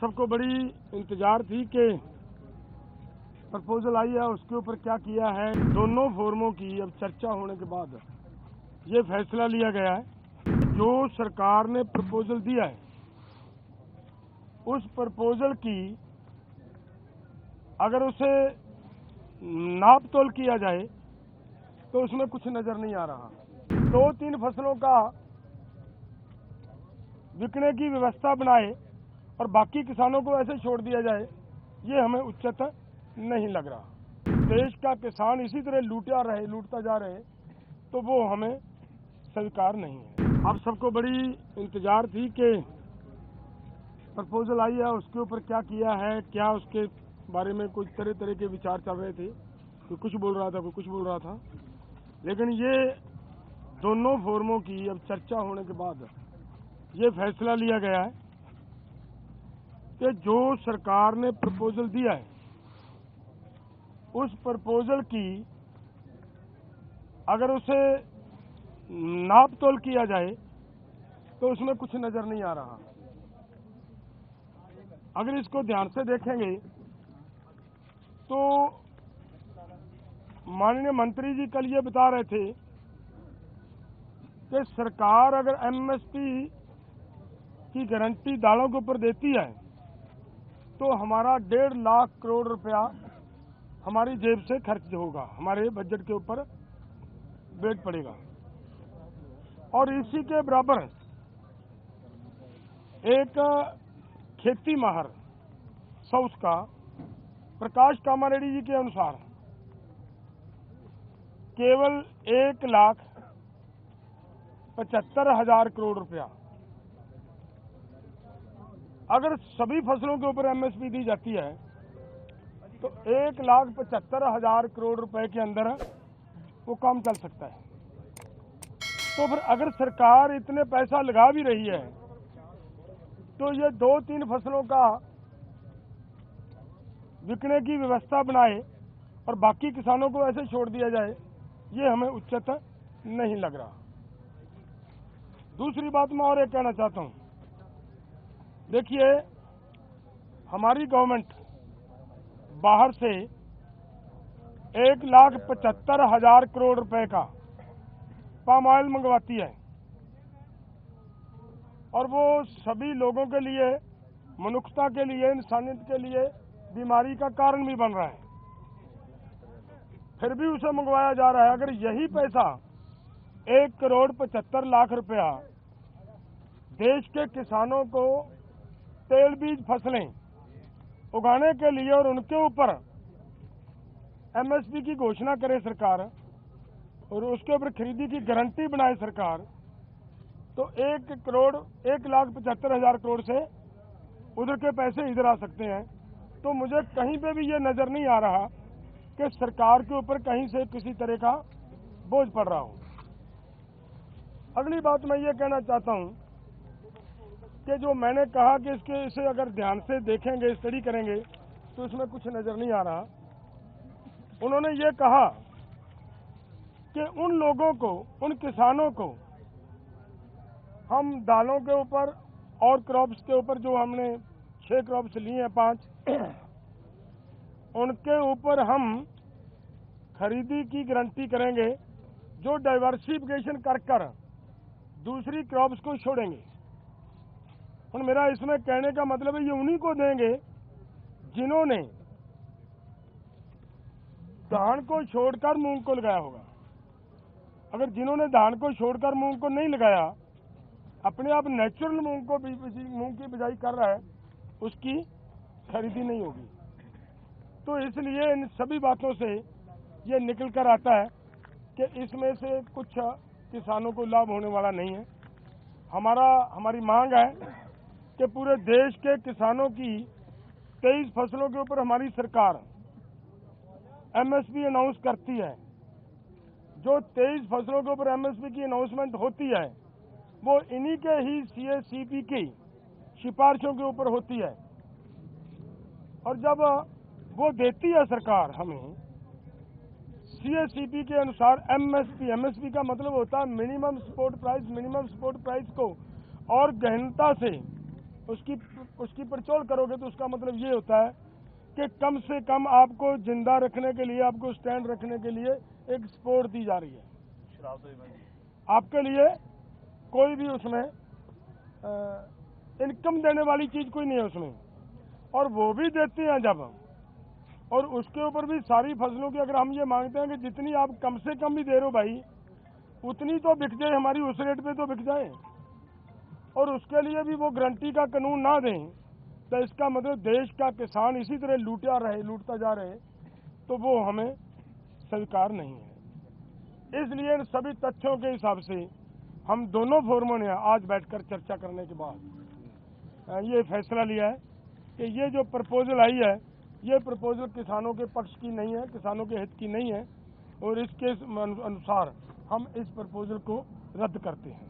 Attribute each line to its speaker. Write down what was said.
Speaker 1: सबको बड़ी इंतजार थी कि प्रपोजल आई है उसके ऊपर क्या किया है। दोनों फोरमों की अब चर्चा होने के बाद ये फैसला लिया गया है जो सरकार ने प्रपोजल दिया है उस प्रपोजल की अगर उसे नाप तोल किया जाए तो उसमें कुछ नजर नहीं आ रहा। 2-3 फसलों का बिकने की व्यवस्था बनाए और बाकी किसानों को ऐसे छोड़ दिया जाए, ये हमें उचित नहीं लग रहा। देश का किसान इसी तरह लूटता जा रहे तो वो हमें स्वीकार नहीं है। अब सबको बड़ी इंतजार थी कि प्रपोजल आई है उसके ऊपर क्या किया है, क्या उसके बारे में कुछ तरह के विचार चल रहे थे। कोई कुछ बोल रहा था, कोई कुछ बोल रहा था, लेकिन ये दोनों फोरमों की अब चर्चा होने के बाद ये फैसला लिया गया है कि जो सरकार ने प्रपोजल दिया है उस प्रपोजल की अगर उसे नाप तोल किया जाए तो उसमें कुछ नजर नहीं आ रहा। अगर इसको ध्यान से देखेंगे तो माननीय मंत्री जी कल ये बता रहे थे कि सरकार अगर एमएसपी की गारंटी दालों के ऊपर देती है तो हमारा 1.5 लाख करोड़ रुपया हमारी जेब से खर्च होगा, हमारे बजट के ऊपर वेट पड़ेगा। और इसी के बराबर एक खेती माहर साउथ का प्रकाश कामारेड्डी जी के अनुसार केवल 1,75,000 करोड़ रुपया अगर सभी फसलों के ऊपर एमएसपी दी जाती है तो 1,75,000 करोड़ रुपए के अंदर वो काम चल सकता है। तो फिर अगर सरकार इतने पैसा लगा भी रही है तो ये 2-3 फसलों का बिकने की व्यवस्था बनाए और बाकी किसानों को ऐसे छोड़ दिया जाए, ये हमें उचित नहीं लग रहा। दूसरी बात मैं और एक कहना चाहता हूं, देखिए हमारी गवर्नमेंट बाहर से 1,75,000 करोड़ रुपए का पाम ऑयल मंगवाती है और वो सभी लोगों के लिए, मनुष्यता के लिए, इंसानियत के लिए बीमारी का कारण भी बन रहा है, फिर भी उसे मंगवाया जा रहा है। अगर यही पैसा 1,75,00,000 रुपया देश के किसानों को तेल बीज फसलें उगाने के लिए और उनके ऊपर एमएसपी की घोषणा करे सरकार और उसके ऊपर खरीदी की गारंटी बनाए सरकार, तो 1,75,000 करोड़ से उधर के पैसे इधर आ सकते हैं। तो मुझे कहीं पे भी ये नजर नहीं आ रहा कि सरकार के ऊपर कहीं से किसी तरह का बोझ पड़ रहा हो। अगली बात मैं ये कहना चाहता हूं कि जो मैंने कहा कि इसे अगर ध्यान से देखेंगे, स्टडी करेंगे तो इसमें कुछ नजर नहीं आ रहा। उन्होंने ये कहा कि उन लोगों को, उन किसानों को हम दालों के ऊपर और क्रॉप्स के ऊपर जो हमने 6 क्रॉप्स लिए हैं 5 उनके ऊपर हम खरीदी की गारंटी करेंगे जो डाइवर्सिफिकेशन कर दूसरी क्रॉप्स को छोड़ेंगे। और मेरा इसमें कहने का मतलब है ये उन्हीं को देंगे जिन्होंने धान को छोड़कर मूंग को लगाया होगा। अगर जिन्होंने धान को छोड़कर मूंग को नहीं लगाया, अपने आप नेचुरल मूंग की बिजाई कर रहा है, उसकी खरीदी नहीं होगी। तो इसलिए इन सभी बातों से ये निकल कर आता है कि इसमें से कुछ किसानों को लाभ होने वाला नहीं है। हमारी मांग है कि पूरे देश के किसानों की 23 फसलों के ऊपर हमारी सरकार एमएसपी अनाउंस करती है। जो 23 फसलों के ऊपर एमएसपी की अनाउंसमेंट होती है वो इन्हीं के ही सीएसीपी की सिफारिशों के ऊपर होती है। और जब वो देती है सरकार हमें सीएसीपी के अनुसार एमएसपी का मतलब होता है मिनिमम सपोर्ट प्राइस को और गहनता से उसकी पड़चोल करोगे तो उसका मतलब ये होता है कि कम से कम आपको जिंदा रखने के लिए, आपको स्टैंड रखने के लिए एक सपोर्ट दी जा रही है। आपके लिए कोई भी उसमें इनकम देने वाली चीज कोई नहीं है उसमें, और वो भी देते हैं जब, और उसके ऊपर भी सारी फसलों की अगर हम ये मांगते हैं कि जितनी आप कम से कम भी दे रहे हो भाई, उतनी तो बिक जाए हमारी, उस रेट पे तो बिक जाए, और उसके लिए भी वो गारंटी का कानून ना दें, तो इसका मतलब देश का किसान इसी तरह लूटता जा रहे, तो वो हमें स्वीकार नहीं है। इसलिए इन सभी तथ्यों के हिसाब से हम दोनों फोरमों ने आज बैठकर चर्चा करने के बाद ये फैसला लिया है कि ये जो प्रपोजल आई है, ये प्रपोजल किसानों के पक्ष की नहीं है, किसानों के हित की नहीं है, और इसके अनुसार हम इस प्रपोजल को रद्द करते हैं।